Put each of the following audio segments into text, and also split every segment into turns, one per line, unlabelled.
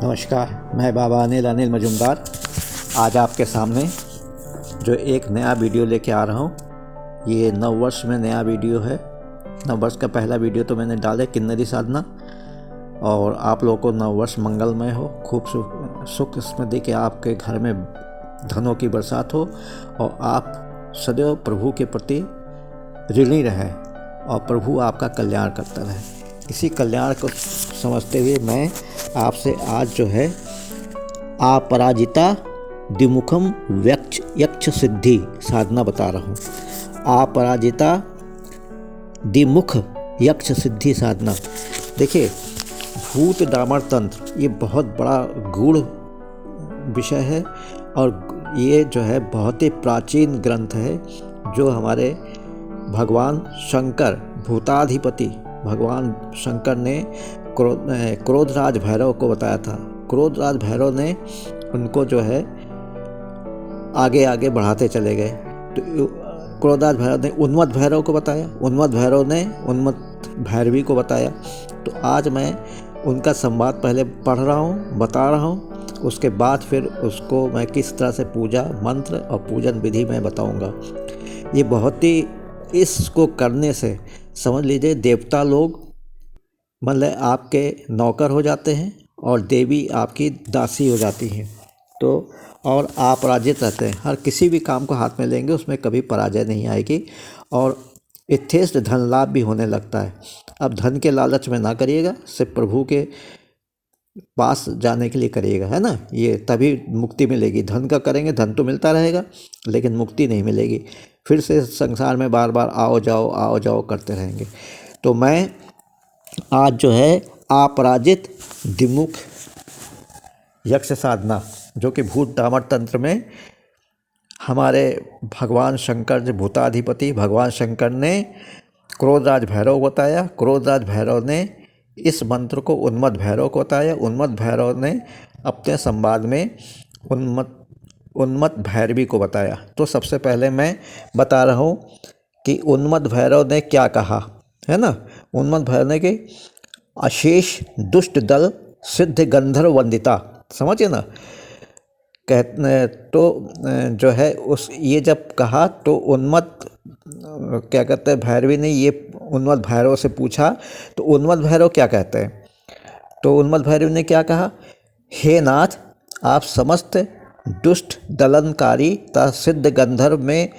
नमस्कार, मैं बाबा अनिल मजुमदार आज आपके सामने जो एक नया वीडियो लेके आ रहा हूँ। ये नववर्ष में नया वीडियो है। नववर्ष का पहला वीडियो तो मैंने डाले किन्नरी साधना। और आप लोगों को नववर्ष मंगलमय हो, खूब सुख समृद्धि के आपके घर में धनों की बरसात हो और आप सदैव प्रभु के प्रति ऋणी रहें और प्रभु आपका कल्याण करता रहे। इसी कल्याण को समझते हुए मैं आपसे आज जो है अपराजिता द्विमुखम यक्ष सिद्धि साधना बता रहा हूँ। अपराजिता द्विमुख यक्ष सिद्धि साधना। देखिए, भूत डामर तंत्र ये बहुत बड़ा गूढ़ विषय है और ये जो है बहुत ही प्राचीन ग्रंथ है जो हमारे भगवान शंकर भूताधिपति भगवान शंकर ने क्रोधराज भैरव को बताया था। क्रोधराज भैरव ने उनको जो है आगे आगे बढ़ाते चले गए। तो क्रोधराज भैरव ने उन्मत्त भैरव को बताया, उन्मत्त भैरव ने उन्मत्त भैरवी को बताया। तो आज मैं उनका संवाद पहले पढ़ रहा हूँ, बता रहा हूँ, उसके बाद फिर उसको मैं किस तरह से पूजा मंत्र और पूजन विधि में बताऊँगा। ये बहुत ही, इसको करने से समझ लीजिए देवता लोग मतलब आपके नौकर हो जाते हैं और देवी आपकी दासी हो जाती हैं। तो और आप पराजित रहते हैं। हर किसी भी काम को हाथ में लेंगे उसमें कभी पराजय नहीं आएगी और यथेष्ट धन लाभ भी होने लगता है। अब धन के लालच में ना करिएगा, सिर्फ प्रभु के पास जाने के लिए करिएगा, है ना। ये तभी मुक्ति मिलेगी। धन का करेंगे, धन तो मिलता रहेगा लेकिन मुक्ति नहीं मिलेगी। फिर से संसार में बार बार आओ जाओ करते रहेंगे। तो मैं आज जो है अपराजित द्विमुख यक्ष साधना, जो कि भूत डामर तंत्र में हमारे भगवान शंकर जो भूताधिपति भगवान शंकर ने क्रोधराज भैरव को बताया। क्रोधराज भैरव ने इस मंत्र को उन्मत्त भैरव को बताया। उन्मत्त भैरव ने अपने संवाद में उन्मत्त भैरवी को बताया। तो सबसे पहले मैं बता रहा हूँ कि उन्मत्त भैरव ने क्या कहा, है ना। उन्मत्त भैरव ने कि अशेष दुष्ट दल सिद्ध गंधर्व वंदिता, समझिए ना। कहते तो जो है उस ये जब कहा तो उन्मत्त क्या कहते हैं भैरवी ने ये उन्मत्त भैरव से पूछा। तो उन्मत्त भैरव क्या कहते हैं, तो उन्मत्त भैरव ने क्या कहा, हे नाथ, आप समस्त दुष्ट दलनकारी तथा सिद्ध गंधर्व में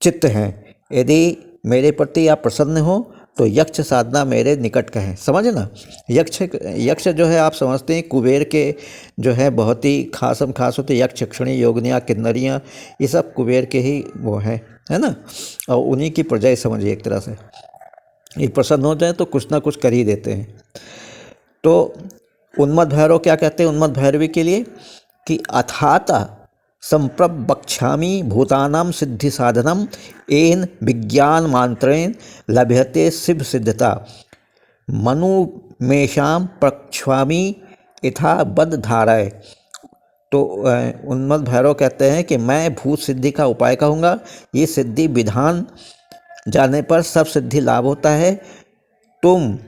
चित्त हैं। यदि मेरे प्रति आप प्रसन्न हो तो यक्ष साधना मेरे निकट कहें। समझे ना। यक्ष जो है आप समझते हैं कुबेर के जो है बहुत ही खासम खास होते। यक्ष यक्षिणी योगिनियाँ किन्नरियाँ ये सब कुबेर के ही वो हैं, है ना। और उन्हीं की प्रजा समझिए एक तरह से। ये प्रसन्न हो जाए तो कुछ ना कुछ कर ही देते हैं। तो उन्मत्त भैरव क्या कहते हैं उन्मत्त भैरवी के लिए कि अथाता संप्रवक्ष्यामि भूतानां सिद्धि साधनम येन विज्ञान मात्रेण लभ्यते शिव सिद्धता मनुमेषां प्रक्ष्यामि यथा बद्ध धारय। तो उन्मत्त भैरव कहते हैं कि मैं भूत सिद्धि का उपाय कहूँगा। ये सिद्धि विधान जाने पर सब सिद्धि लाभ होता है। तुम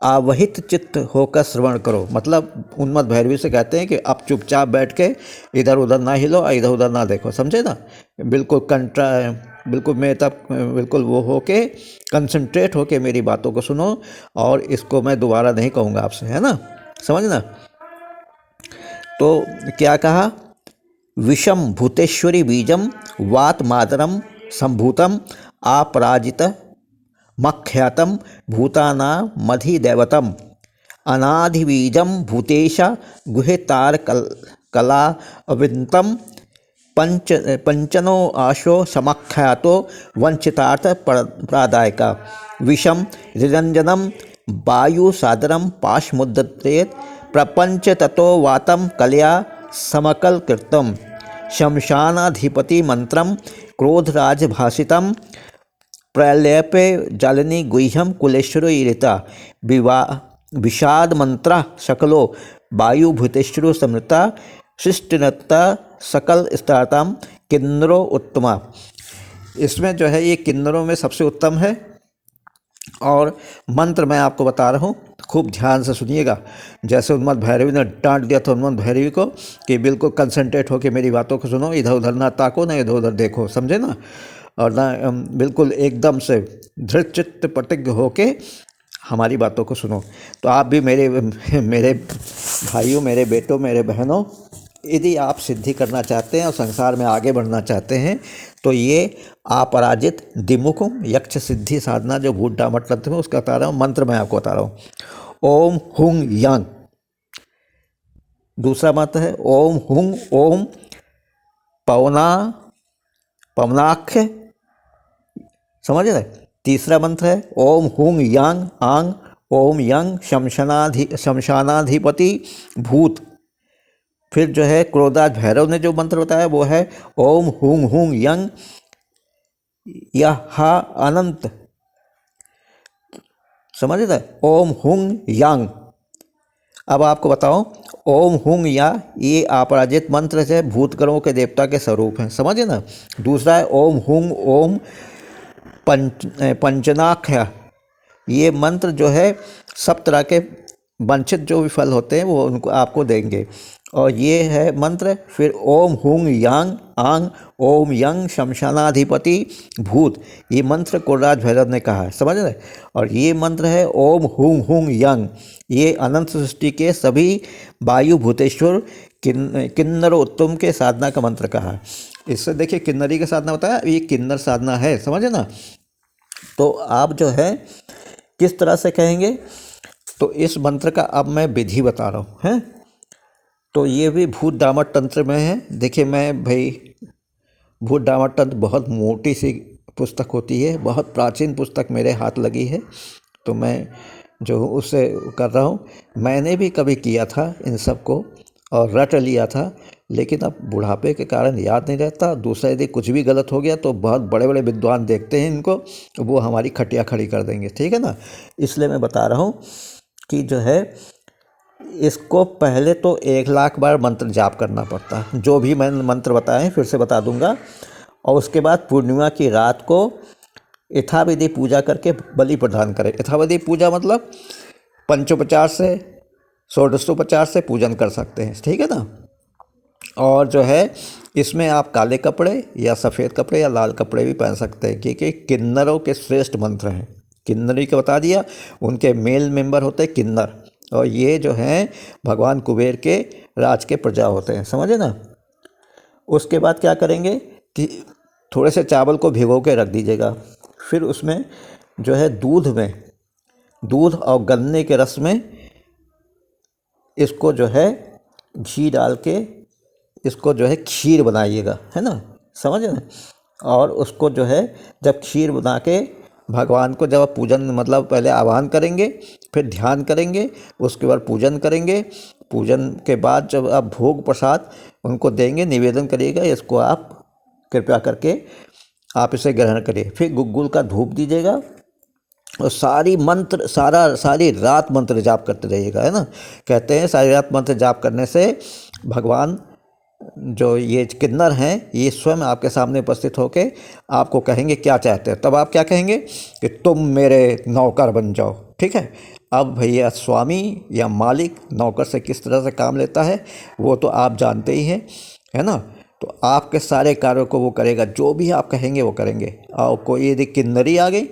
आवहित चित्त होकर श्रवण करो। मतलब उन्मत्त भैरवी से कहते हैं कि अब चुपचाप बैठ के इधर उधर ना हिलो और इधर उधर ना देखो, समझे ना। बिल्कुल वो हो के कंसंट्रेट हो के मेरी बातों को सुनो और इसको मैं दोबारा नहीं कहूँगा आपसे, है ना, समझना। तो क्या कहा, विषम भूतेश्वरी बीजम वात मातरम संभूतम अपराजित मख्यातम भूतानां मधिदैवतम अनाधिबीजम भूतेश गुहेतार कला अविंतम पंचनो आशो समख्यातो वंचितार्थ प्रादायका विषम निरंजनम वायु सादरम पाशमुद्रेत प्रपंच ततो वातम कलया समकल कृतम शमशानाधिपति मंत्रम क्रोधराज भाषितम प्रलेपे जालिनी गुह्यम कुलेश्वरो ईरिता विषाद मंत्र शकलो वायु भूतेश्वरो समृता शिष्टनता सकल स्तारताम किन्नरो उत्तमा। इसमें जो है ये किन्नरों में सबसे उत्तम है। और मंत्र मैं आपको बता रहा हूँ, खूब ध्यान से सुनिएगा। जैसे उन्मत्त भैरवी ने डांट दिया था उन्मत्त भैरवी को कि बिल्कुल कंसंट्रेट होकर मेरी बातों को सुनो, इधर उधर ना ताको ना इधर उधर देखो, समझे ना, और ना बिल्कुल एकदम से दृढ़ चित्त प्रतिज्ञ होके हमारी बातों को सुनो। तो आप भी मेरे मेरे भाइयों, मेरे बेटों, मेरे बहनों, यदि आप सिद्धि करना चाहते हैं और संसार में आगे बढ़ना चाहते हैं तो ये अपराजित द्विमुखम यक्ष सिद्धि साधना जो भूत डामर तंत्र में उसका बता रहा हूँ, मंत्र मैं आपको बता रहा हूँ। ओम हुंग यांग, दूसरा मंत्र है ओम हुंग ओम पवना पवनाख्य, समझ रहे। तीसरा मंत्र है ओम हुंग यांग आंग ओम यंग शमशानाधिपति भूत। फिर जो है क्रोधाज भैरव ने जो मंत्र बताया वो है ओम हुंग हुंग यंग यहा अनंत, समझ रहे, ओम हुंग यांग। अब आपको बताओ ओम हुंग या, ये अपराजित मंत्र से भूतगणों के देवता के स्वरूप हैं, समझे ना। दूसरा है ओम हुंग ओम पंचनाख्य, ये मंत्र जो है सब तरह के वंचित जो भी फल होते हैं वो उनको आपको देंगे। और ये है मंत्र फिर ओम हुंग यांग आंग ओम यंग शमशानाधिपति भूत, ये मंत्र कोराज भैरव ने कहा है, समझ रहे। और ये मंत्र है ओम हुंग हुंग यंग, ये अनंत सृष्टि के सभी वायु भूतेश्वर किन्नरोत्तम के साधना का मंत्र कहा है। इससे देखिए किन्नरी का साधना बताया, ये किन्नर साधना है, समझे ना। तो आप जो है किस तरह से कहेंगे, तो इस मंत्र का अब मैं विधि बता रहा हूँ, हैं। तो ये भी भूत डामर तंत्र में है। देखिए मैं भाई, भूत डामर तंत्र बहुत मोटी सी पुस्तक होती है, बहुत प्राचीन पुस्तक मेरे हाथ लगी है, तो मैं जो उससे कर रहा हूँ। मैंने भी कभी किया था इन सब को और रट लिया था, लेकिन अब बुढ़ापे के कारण याद नहीं रहता। दूसरा यदि कुछ भी गलत हो गया तो बहुत बड़े बड़े विद्वान देखते हैं इनको, वो हमारी खटिया खड़ी कर देंगे, ठीक है ना। इसलिए मैं बता रहा हूँ कि जो है इसको पहले तो 1,00,000 बार मंत्र जाप करना पड़ता है, जो भी मैंने मंत्र बताए फिर से बता दूंगा। और उसके बाद पूर्णिमा की रात को यथाविधि पूजा करके बलि प्रदान करें। यथाविधि पूजा मतलब पंचोपचार से षोडशोपचार से पूजन कर सकते हैं, ठीक है ना। और जो है इसमें आप काले कपड़े या सफ़ेद कपड़े या लाल कपड़े भी पहन सकते हैं, क्योंकि किन्नरों के श्रेष्ठ मंत्र हैं। किन्नरी का बता दिया, उनके मेल मेंबर होते हैं किन्नर, और ये जो हैं भगवान कुबेर के राज के प्रजा होते हैं, समझे ना। उसके बाद क्या करेंगे कि थोड़े से चावल को भिगो के रख दीजिएगा, फिर उसमें जो है दूध और गन्ने के रस में इसको जो है घी डाल के इसको जो है खीर बनाइएगा, है ना, समझ ना। और उसको जो है जब खीर बना के भगवान को जब पूजन मतलब पहले आह्वान करेंगे, फिर ध्यान करेंगे, उसके बाद पूजन करेंगे। पूजन के बाद जब आप भोग प्रसाद उनको देंगे, निवेदन करिएगा, इसको आप कृपया करके आप इसे ग्रहण करिए। फिर गुग्गुल का धूप दीजिएगा और सारी रात मंत्र जाप करते रहिएगा, है ना। कहते हैं सारी रात मंत्र जाप करने से भगवान जो ये किन्नर हैं ये स्वयं आपके सामने उपस्थित होके आपको कहेंगे क्या चाहते हैं। तब आप क्या कहेंगे कि तुम मेरे नौकर बन जाओ, ठीक है। अब भैया स्वामी या मालिक नौकर से किस तरह से काम लेता है वो तो आप जानते ही हैं, है ना। तो आपके सारे कार्यों को वो करेगा, जो भी आप कहेंगे वो करेंगे। और कोई यदि किन्नरी आ गई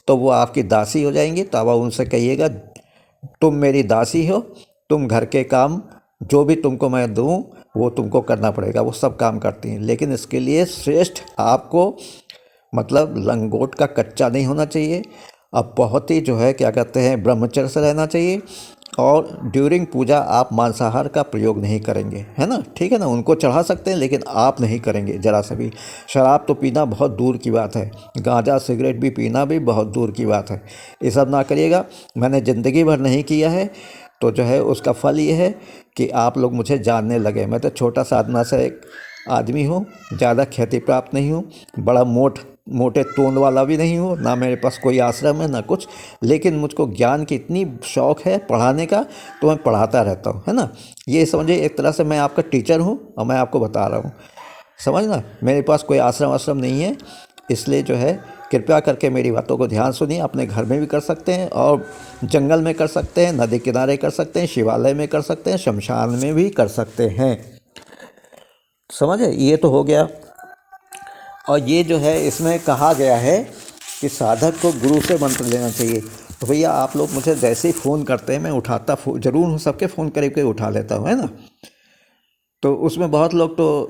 तो वो आपकी दासी हो जाएंगी, तो आप उनसे कहिएगा तुम मेरी दासी हो, तुम घर के काम जो भी तुमको मैं दूँ वो तुमको करना पड़ेगा। वो सब काम करती हैं, लेकिन इसके लिए श्रेष्ठ आपको मतलब लंगोट का कच्चा नहीं होना चाहिए। अब बहुत ही जो है क्या कहते हैं ब्रह्मचर्य से रहना चाहिए। और ड्यूरिंग पूजा आप मांसाहार का प्रयोग नहीं करेंगे, है ना, ठीक है ना। उनको चढ़ा सकते हैं लेकिन आप नहीं करेंगे जरा सा भी। शराब तो पीना बहुत दूर की बात है, गांजा सिगरेट भी पीना भी बहुत दूर की बात है। ये सब ना करिएगा। मैंने ज़िंदगी भर नहीं किया है, तो जो है उसका फल ये है कि आप लोग मुझे जानने लगे। मैं तो छोटा साधना से एक आदमी हूँ, ज़्यादा ख्याति प्राप्त नहीं हूँ, बड़ा मोटे तोंद वाला भी नहीं हूँ, ना मेरे पास कोई आश्रम है ना कुछ, लेकिन मुझको ज्ञान की इतनी शौक़ है पढ़ाने का, तो मैं पढ़ाता रहता हूँ, है ना। ये समझिए एक तरह से मैं आपका टीचर हूँ और मैं आपको बता रहा हूँ, समझना। मेरे पास कोई आश्रम नहीं है, इसलिए जो है कृपया करके मेरी बातों को ध्यान सुनिए। अपने घर में भी कर सकते हैं और जंगल में कर सकते हैं, नदी किनारे कर सकते हैं, शिवालय में कर सकते हैं, शमशान में भी कर सकते हैं। समझे? ये तो हो गया। और ये जो है इसमें कहा गया है कि साधक को गुरु से मंत्र लेना चाहिए। तो भैया आप लोग मुझे जैसे ही फ़ोन करते हैं मैं उठाता ज़रूर हूँ, सबके फ़ोन करीब के उठा लेता हूँ, है ना। तो उसमें बहुत लोग तो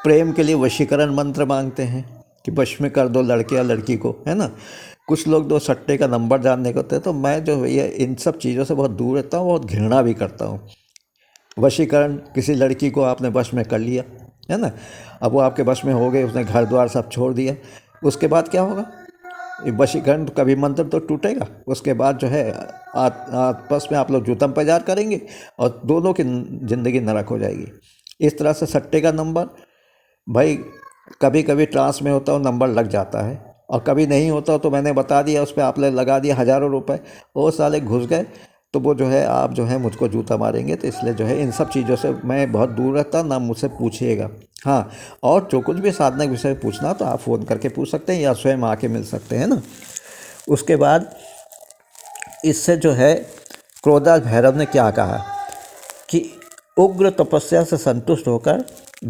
प्रेम के लिए वशीकरण मंत्र मांगते हैं कि वश में कर दो लड़के या लड़की को, है ना। कुछ लोग दो सट्टे का नंबर जानने को होते हैं। तो मैं जो भैया इन सब चीज़ों से बहुत दूर रहता हूँ, बहुत घृणा भी करता हूँ। वशीकरण, किसी लड़की को आपने वश में कर लिया, है ना, अब वो आपके वश में हो गए, उसने घर द्वार सब छोड़ दिया, उसके बाद क्या होगा? ये वशीकरण कभी मंत्र तो टूटेगा। उसके बाद जो है आपस में आप लोग जूतम पैजार करेंगे और दोनों की ज़िंदगी नरक हो जाएगी। इस तरह से सट्टे का नंबर भाई कभी कभी ट्रांस में होता हो नंबर लग जाता है, और कभी नहीं होता तो मैंने बता दिया, उस पर आपने लगा दिया हज़ारों रुपए, वो साले घुस गए, तो वो जो है आप जो है मुझको जूता मारेंगे। तो इसलिए जो है इन सब चीज़ों से मैं बहुत दूर रहता, ना मुझसे पूछिएगा। हाँ, और जो कुछ भी साधना के विषय में पूछना तो आप फ़ोन करके पूछ सकते हैं या स्वयं आके मिल सकते हैं ना। उसके बाद इससे जो है क्रोधाज भैरव ने क्या कहा कि उग्र तपस्या से संतुष्ट होकर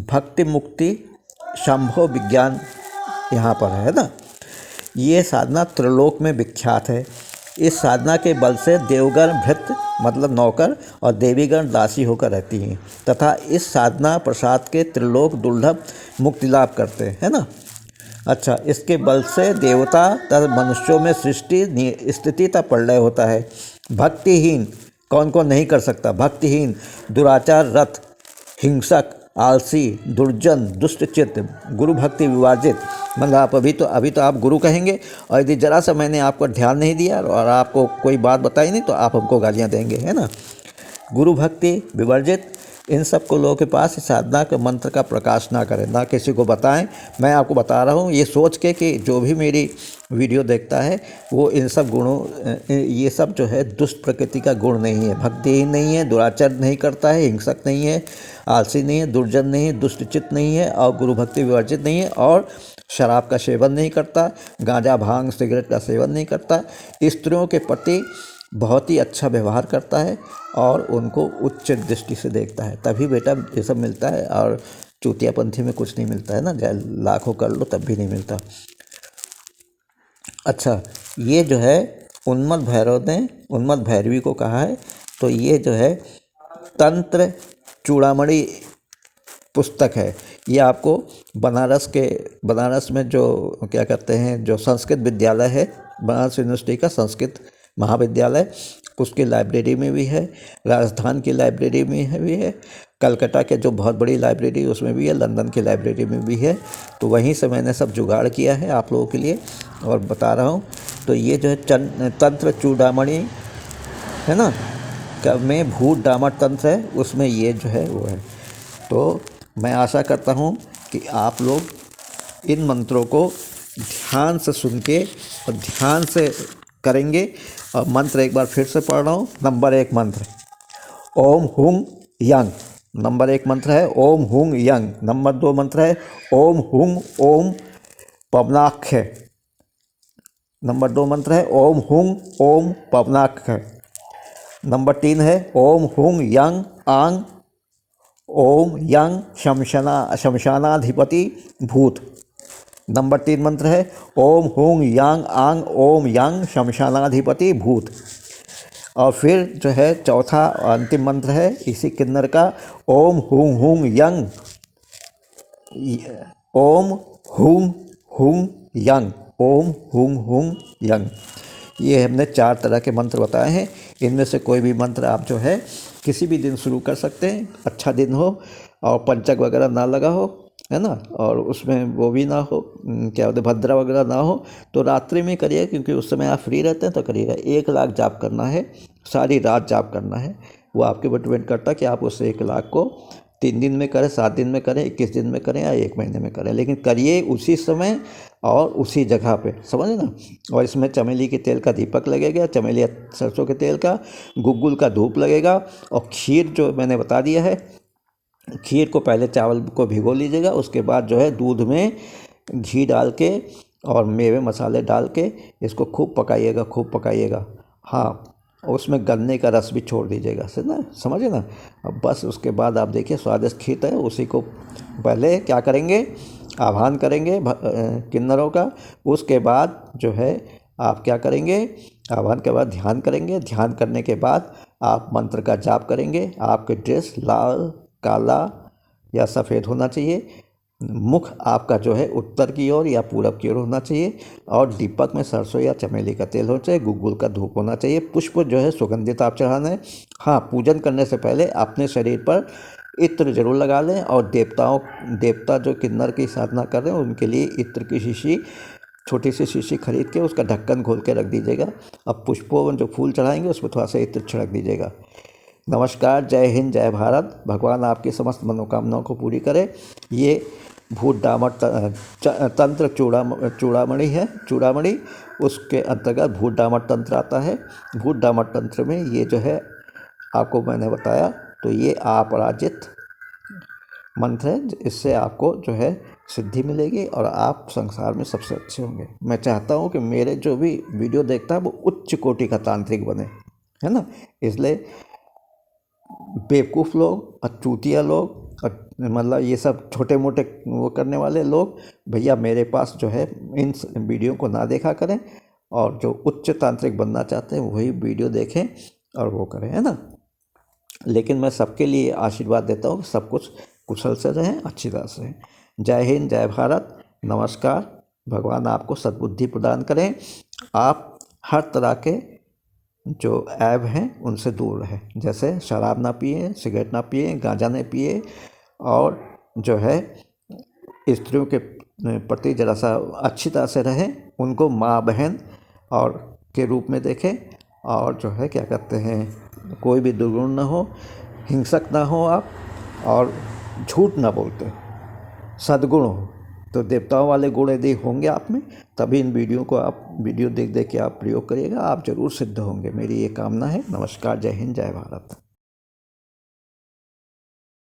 भक्ति मुक्ति संभव विज्ञान यहाँ पर है ना। ये साधना त्रिलोक में विख्यात है। इस साधना के बल से देवगण भृत्य मतलब नौकर और देवीगण दासी होकर रहती हैं तथा इस साधना प्रसाद के त्रिलोक दुर्लभ मुक्ति लाभ करते हैं, है ना। अच्छा, इसके बल से देवता तथा मनुष्यों में सृष्टि स्थिति तथा प्रलय होता है। भक्तिहीन कौन कौन नहीं कर सकता? भक्तिहीन, दुराचार रत, हिंसक, आलसी, दुर्जन, दुष्टचित्त, गुरु भक्ति विवर्जित, मतलब आप अभी तो आप गुरु कहेंगे, और यदि जरा सा मैंने आपको ध्यान नहीं दिया और आपको कोई बात बताई नहीं तो आप हमको गालियाँ देंगे, है ना। गुरु भक्ति विवर्जित, इन सब को लोगों के पास साधना के मंत्र का प्रकाश ना करें, ना किसी को बताएं। मैं आपको बता रहा हूँ ये सोच के कि जो भी मेरी वीडियो देखता है वो इन सब गुणों, ये सब जो है दुष्ट प्रकृति का गुण नहीं है, भक्तिहीन नहीं है, दुराचार नहीं करता है, हिंसक नहीं है, आलसी नहीं है, दुर्जन नहीं है, दुष्टचित्त नहीं है और गुरु भक्ति विवर्जित नहीं है, और शराब का सेवन नहीं करता, गांजा भांग सिगरेट का सेवन नहीं करता, स्त्रियों के प्रति बहुत ही अच्छा व्यवहार करता है और उनको उच्च दृष्टि से देखता है। तभी बेटा ये सब मिलता है, और चूतियापंथी में कुछ नहीं मिलता है ना, चाहे लाखों कर लो तब भी नहीं मिलता। अच्छा, ये जो है उन्मत्त भैरव ने उन्मत्त भैरवी को कहा है। तो ये जो है तंत्र चूड़ामणि पुस्तक है। ये आपको बनारस में जो क्या कहते हैं, जो संस्कृत विद्यालय है, बनारस यूनिवर्सिटी का संस्कृत महाविद्यालय, उसकी लाइब्रेरी में भी है, राजस्थान की लाइब्रेरी में भी है, कलकत्ता के जो बहुत बड़ी लाइब्रेरी उसमें भी है, लंदन की लाइब्रेरी में भी है। तो वहीं से मैंने सब जुगाड़ किया है आप लोगों के लिए और बता रहा हूँ। तो ये जो है तंत्र चूड़ामणि है ना, में भूत डामर तंत्र है, उसमें ये जो है वो है। तो मैं आशा करता हूँ कि आप लोग इन मंत्रों को ध्यान से सुन के और ध्यान से करेंगे। और मंत्र एक बार फिर से पढ़ रहा हूँ। नंबर 1 मंत्र ओम हुं यंग, नंबर 1 मंत्र है ओम हुं यंग। नंबर 2 मंत्र है ओम हुं ओम पवनाख्य। नंबर 2 मंत्र है ओम हुं ओम पवनाख्य। नंबर 3 है ओम हुं यंग आंग ओम यंग शमशानाधिपति भूत। नंबर 3 मंत्र है ओम हुं यांग आंग ओम यांग शमशानाधिपति भूत। और फिर जो है चौथा अंतिम मंत्र है इसी किन्नर का ओम हुं यंग ओम हुं यंग ओम हुं यंग। ये हमने 4 तरह के मंत्र बताए हैं। इनमें से कोई भी मंत्र आप जो है किसी भी दिन शुरू कर सकते हैं, अच्छा दिन हो और पंचक वगैरह ना लगा हो, है ना, और उसमें वो भी ना हो, क्या बोलते भद्रा वगैरह ना हो, तो रात्रि में करिए, क्योंकि उस समय आप फ्री रहते हैं तो करिएगा। 1 लाख जाप करना है, सारी रात जाप करना है। वो आपके ऊपर डिपेंड करता है कि आप उस 1 लाख को 3 दिन में करें, 7 दिन में करें, 21 दिन में करें या 1 महीने में करें, लेकिन करिए उसी समय और उसी जगह पे, समझे ना। और इसमें चमेली के तेल का दीपक लगेगा, चमेली सरसों के तेल का, गुग्गुल का धूप लगेगा, और खीर जो मैंने बता दिया है, खीर को पहले चावल को भिगो लीजिएगा, उसके बाद जो है दूध में घी डाल के और मेवे मसाले डाल के इसको खूब पकाइएगा, खूब पकाइएगा। हाँ, उसमें गन्ने का रस भी छोड़ दीजिएगा, समझे ना। अब बस उसके बाद आप देखिए स्वादिष्ट खीर है। उसी को पहले क्या करेंगे, आह्वान करेंगे किन्नरों का। उसके बाद जो है आप क्या करेंगे, आह्वान के बाद ध्यान करेंगे। ध्यान करने के बाद आप मंत्र का जाप करेंगे। आपके ड्रेस लाल, काला या सफ़ेद होना चाहिए। मुख आपका जो है उत्तर की ओर या पूरब की ओर होना चाहिए। और दीपक में सरसों या चमेली का तेल होना चाहिए। गुग्गुल का धूप होना चाहिए। पुष्प जो है सुगंधित आप चढ़ाना है। हाँ, पूजन करने से पहले अपने शरीर पर इत्र जरूर लगा लें। और देवता जो किन्नर की साधना कर रहे हैं उनके लिए इत्र की शीशी, छोटी सी शीशी खरीद के उसका ढक्कन खोल के रख दीजिएगा। अब पुष्पों में जो फूल चढ़ाएंगे उसमें थोड़ा सा इत्र छिड़क दीजिएगा। नमस्कार, जय हिंद, जय भारत। भगवान आपकी समस्त मनोकामनाओं को पूरी करे। ये भूत डामर तंत्र चूड़ामणि है, चूड़ामणि उसके अंतर्गत भूत डामर तंत्र आता है। भूत डामर तंत्र में ये जो है आपको मैंने बताया, तो ये अपराजित मंत्र है। इससे आपको जो है सिद्धि मिलेगी और आप संसार में सबसे अच्छे होंगे। मैं चाहता हूँ कि मेरे जो भी वीडियो देखता है वो उच्च कोटि का तांत्रिक बने, है ना। इसलिए बेवकूफ़ लोग और चूतिया लोग और मतलब ये सब छोटे मोटे वो करने वाले लोग भैया मेरे पास जो है इन वीडियो को ना देखा करें। और जो उच्च तांत्रिक बनना चाहते हैं वही वीडियो देखें और वो करें, है ना। लेकिन मैं सबके लिए आशीर्वाद देता हूँ, सब कुछ कुशल से रहें, अच्छी तरह से रहें। जय हिंद, जय भारत, नमस्कार। भगवान आपको सद्बुद्धि प्रदान करें। आप हर तरह के जो ऐब हैं उनसे दूर रहें। जैसे शराब ना पिए, सिगरेट ना पिए, गांजा नहीं पिए, और जो है स्त्रियों के प्रति जरा सा अच्छी तरह से रहें। उनको माँ बहन और के रूप में देखें। और जो है क्या कहते हैं, कोई भी दुर्गुण ना हो, हिंसक ना हो आप, और झूठ ना बोलते, सद्गुण हो। तो देवताओं वाले गुण यदि होंगे आप में, तभी इन वीडियो देख के आप प्रयोग करिएगा। आप जरूर सिद्ध होंगे, मेरी ये कामना है। नमस्कार, जय हिंद, जय भारत।